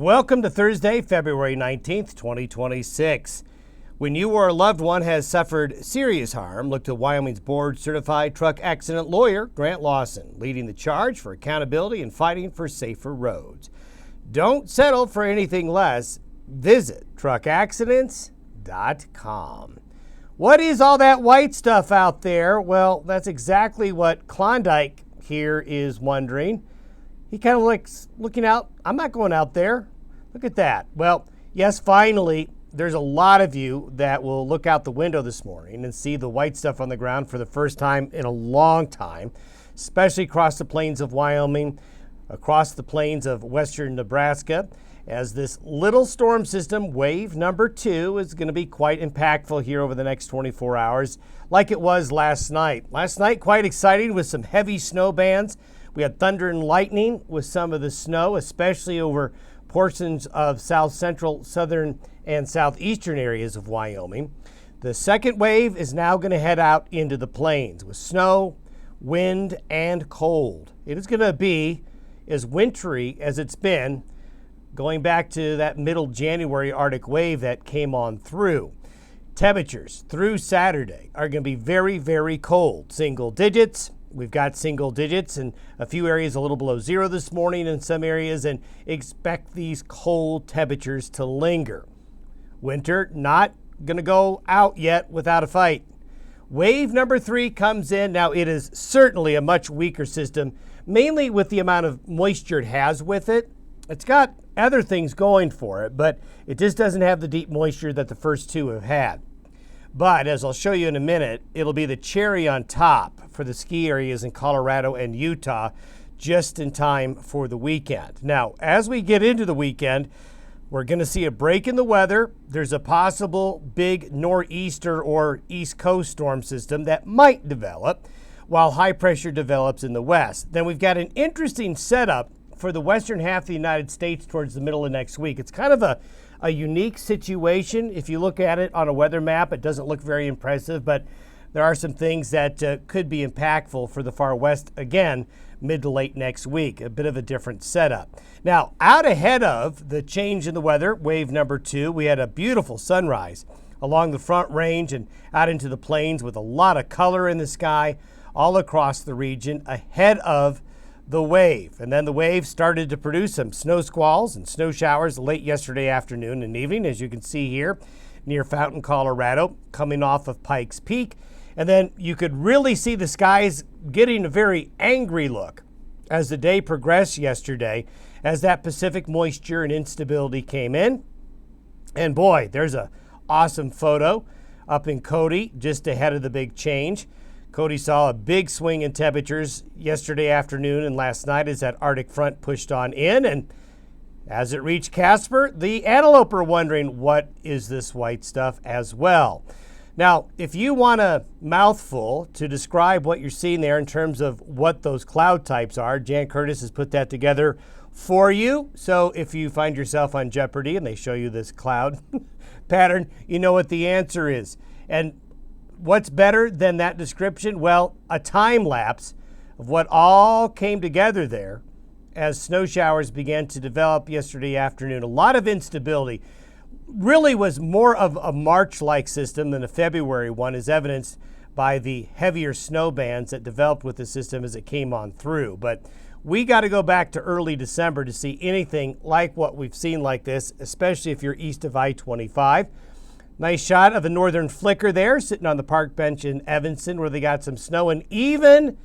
Welcome to Thursday, February 19th, 2026. When you or a loved one has suffered serious harm, look to Wyoming's board-certified truck accident lawyer, Grant Lawson, leading the charge for accountability and fighting for safer roads. Don't settle for anything less. Visit truckaccidents.com. What is all that white stuff out there? Well, that's exactly what Klondike here is wondering. He kind of likes looking out. I'm not going out there. Look at that. Well, yes, finally, there's a lot of you that will look out the window this morning and see the white stuff on the ground for the first time in a long time, especially across the plains of Wyoming, across the plains of western Nebraska, as this little storm system, wave number 2, is going to be quite impactful here over the next 24 hours, like it was last night. Last night, quite exciting with some heavy snow bands. We had thunder and lightning with some of the snow, especially over portions of south central, southern, and southeastern areas of Wyoming. The second wave is now going to head out into the plains with snow, wind, and cold. It is going to be as wintry as it's been going back to that middle January Arctic wave that came on through. Temperatures through Saturday are going to be very, very cold, single digits. We've got single digits in a few areas a little below zero this morning in some areas, and expect these cold temperatures to linger. Winter not going to go out yet without a fight. Wave number 3 comes in. Now, it is certainly a much weaker system, mainly with the amount of moisture it has with it. It's got other things going for it, but it just doesn't have the deep moisture that the first two have had. But as I'll show you in a minute, it'll be the cherry on top for the ski areas in Colorado and Utah just in time for the weekend. Now, as we get into the weekend, we're going to see a break in the weather. There's a possible big nor'easter or east coast storm system that might develop while high pressure develops in the west. Then we've got an interesting setup for the western half of the United States towards the middle of next week. It's kind of a unique situation. If you look at it on a weather map, it doesn't look very impressive, but there are some things that could be impactful for the far west, again, mid to late next week. A bit of a different setup. Now, out ahead of the change in the weather, wave number 2, we had a beautiful sunrise along the Front Range and out into the plains with a lot of color in the sky all across the region ahead of the wave. And then the wave started to produce some snow squalls and snow showers late yesterday afternoon and evening, as you can see here near Fountain, Colorado, coming off of Pikes Peak. And then you could really see the skies getting a very angry look as the day progressed yesterday, as that Pacific moisture and instability came in. And boy, there's an awesome photo up in Cody just ahead of the big change. Cody saw a big swing in temperatures yesterday afternoon and last night as that Arctic front pushed on in. And as it reached Casper, the antelope are wondering, what is this white stuff as well? Now, if you want a mouthful to describe what you're seeing there in terms of what those cloud types are, Jan Curtis has put that together for you. So if you find yourself on Jeopardy and they show you this cloud pattern, you know what the answer is. And what's better than that description? Well, a time lapse of what all came together there as snow showers began to develop yesterday afternoon. A lot of instability. Really was more of a March-like system than a February one, as evidenced by the heavier snow bands that developed with the system as it came on through. But we got to go back to early December to see anything like what we've seen like this, especially if you're east of I-25. Nice shot of a northern flicker there, sitting on the park bench in Evanston where they got some snow. And even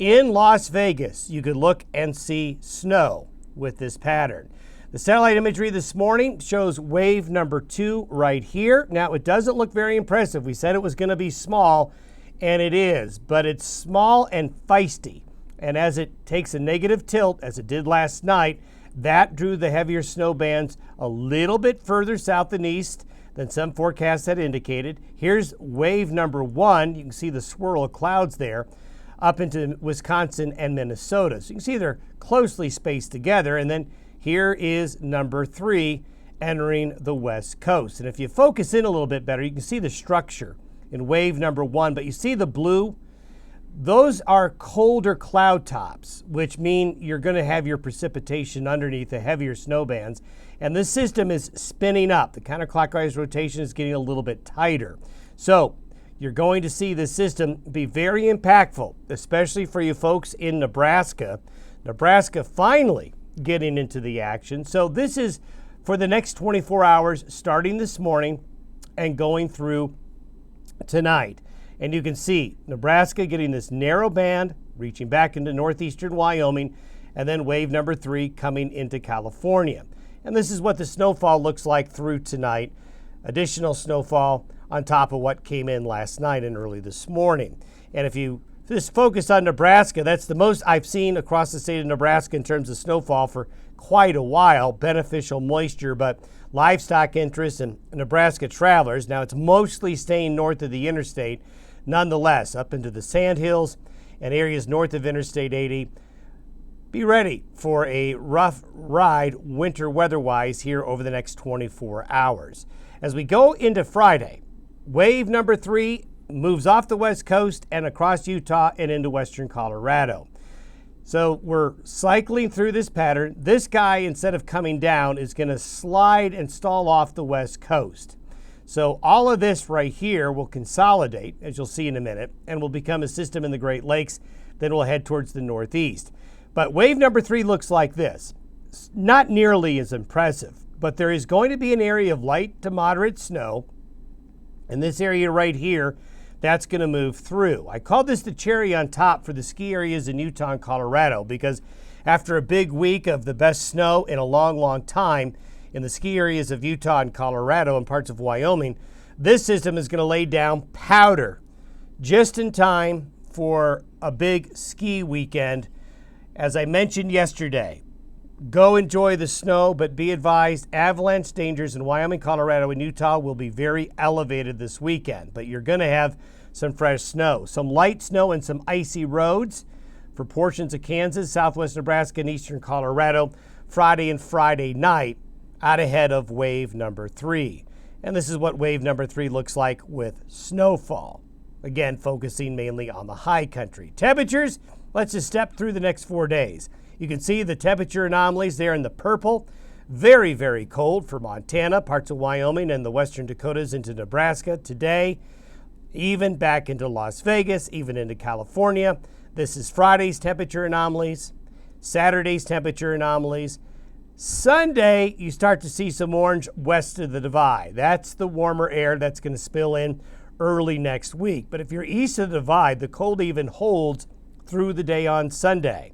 in Las Vegas, you could look and see snow with this pattern. The satellite imagery this morning shows wave number 2 right here. Now, it doesn't look very impressive. We said it was going to be small, and it is. But it's small and feisty. And as it takes a negative tilt, as it did last night, that drew the heavier snow bands a little bit further south and east than some forecasts had indicated. Here's wave number 1. You can see the swirl of clouds there up into Wisconsin and Minnesota. So you can see they're closely spaced together. And then here is number 3 entering the west coast. And if you focus in a little bit better, you can see the structure in wave number 1. But you see the blue? Those are colder cloud tops, which mean you're going to have your precipitation underneath the heavier snow bands. And this system is spinning up. The counterclockwise rotation is getting a little bit tighter. So you're going to see this system be very impactful, especially for you folks in Nebraska. Nebraska finally getting into the action. So this is for the next 24 hours, starting this morning and going through tonight. And you can see Nebraska getting this narrow band, reaching back into northeastern Wyoming, and then wave number 3 coming into California. And this is what the snowfall looks like through tonight. Additional snowfall on top of what came in last night and early this morning. And if you just focus on Nebraska, that's the most I've seen across the state of Nebraska in terms of snowfall for quite a while. Beneficial moisture, but livestock interests and Nebraska travelers. Now it's mostly staying north of the interstate. Nonetheless, up into the Sandhills and areas north of Interstate 80, be ready for a rough ride winter weather-wise here over the next 24 hours. As we go into Friday, wave number 3 moves off the west coast and across Utah and into western Colorado. So we're cycling through this pattern. This guy, instead of coming down, is going to slide and stall off the west coast. So all of this right here will consolidate, as you'll see in a minute, and will become a system in the Great Lakes. Then we'll head towards the northeast. But wave number 3 looks like this. It's not nearly as impressive, but there is going to be an area of light to moderate snow. And this area right here, that's going to move through. I call this the cherry on top for the ski areas in Utah and Colorado because after a big week of the best snow in a long, long time, in the ski areas of Utah and Colorado and parts of Wyoming, this system is going to lay down powder just in time for a big ski weekend. As I mentioned yesterday, go enjoy the snow, but be advised avalanche dangers in Wyoming, Colorado, and Utah will be very elevated this weekend. But you're going to have some fresh snow, some light snow and some icy roads for portions of Kansas, southwest Nebraska, and eastern Colorado Friday and Friday night, out ahead of wave number 3. And this is what wave number 3 looks like with snowfall. Again, focusing mainly on the high country. Temperatures, let's just step through the next 4 days. You can see the temperature anomalies there in the purple. Very, very cold for Montana, parts of Wyoming, and the western Dakotas into Nebraska today. Even back into Las Vegas, even into California. This is Friday's temperature anomalies, Saturday's temperature anomalies. Sunday, you start to see some orange west of the divide. That's the warmer air that's going to spill in early next week. But if you're east of the divide, the cold even holds through the day on Sunday.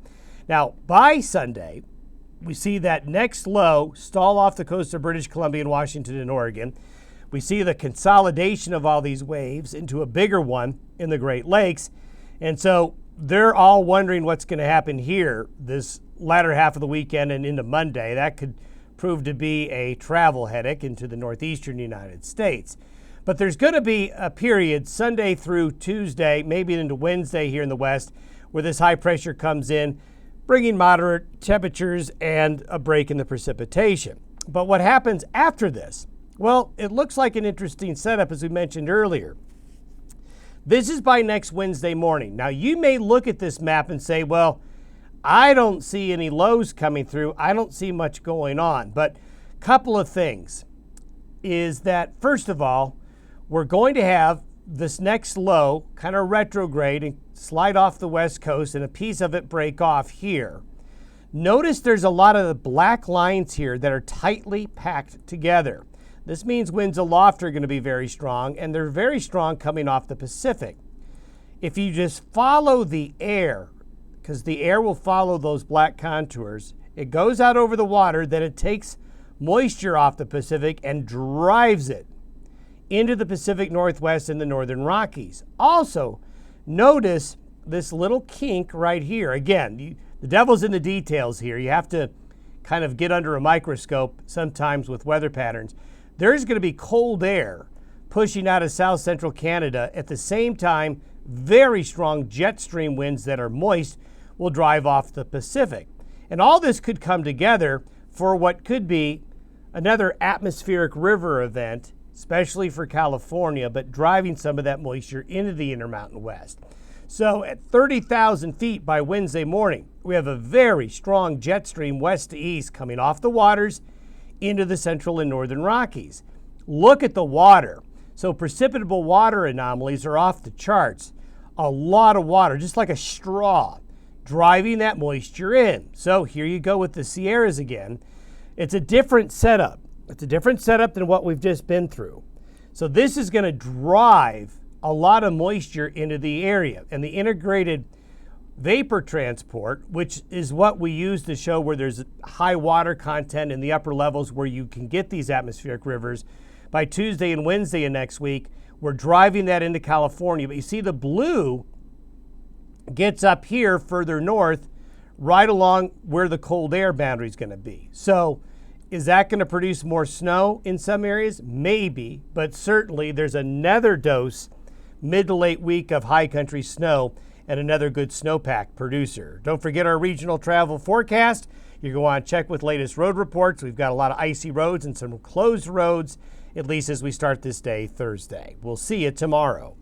Now, by Sunday, we see that next low stall off the coast of British Columbia and Washington and Oregon. We see the consolidation of all these waves into a bigger one in the Great Lakes. And so they're all wondering what's going to happen here this latter half of the weekend and into Monday. That could prove to be a travel headache into the northeastern United States. But there's going to be a period Sunday through Tuesday, maybe into Wednesday here in the west, where this high pressure comes in, bringing moderate temperatures and a break in the precipitation. But what happens after this? Well, it looks like an interesting setup, as we mentioned earlier. This is by next Wednesday morning. Now, you may look at this map and say, well, I don't see any lows coming through. I don't see much going on. But a couple of things is that, first of all, we're going to have this next low kind of retrograde and slide off the west coast and a piece of it break off here. Notice there's a lot of the black lines here that are tightly packed together. This means winds aloft are going to be very strong, and they're very strong coming off the Pacific. If you just follow the air, because the air will follow those black contours, it goes out over the water, then it takes moisture off the Pacific and drives it into the Pacific Northwest and the Northern Rockies. Also, notice this little kink right here. Again, the devil's in the details here. You have to kind of get under a microscope sometimes with weather patterns. There's going to be cold air pushing out of south central Canada. At the same time, very strong jet stream winds that are moist will drive off the Pacific. And all this could come together for what could be another atmospheric river event, especially for California, but driving some of that moisture into the Intermountain West. So at 30,000 feet by Wednesday morning, we have a very strong jet stream west to east coming off the waters into the central and northern Rockies. Look at the water. So precipitable water anomalies are off the charts. A lot of water, just like a straw, driving that moisture in. So here you go with the Sierras again. It's a different setup. It's a different setup than what we've just been through. So this is going to drive a lot of moisture into the area, and the integrated vapor transport, which is what we use to show where there's high water content in the upper levels where you can get these atmospheric rivers. By Tuesday and Wednesday of next week, we're driving that into California. But you see the blue gets up here further north, right along where the cold air boundary is going to be. So is that going to produce more snow in some areas? Maybe, but certainly there's another dose mid to late week of high country snow and another good snowpack producer. Don't forget our regional travel forecast. You go on check with latest road reports. We've got a lot of icy roads and some closed roads, at least as we start this day, Thursday. We'll see you tomorrow.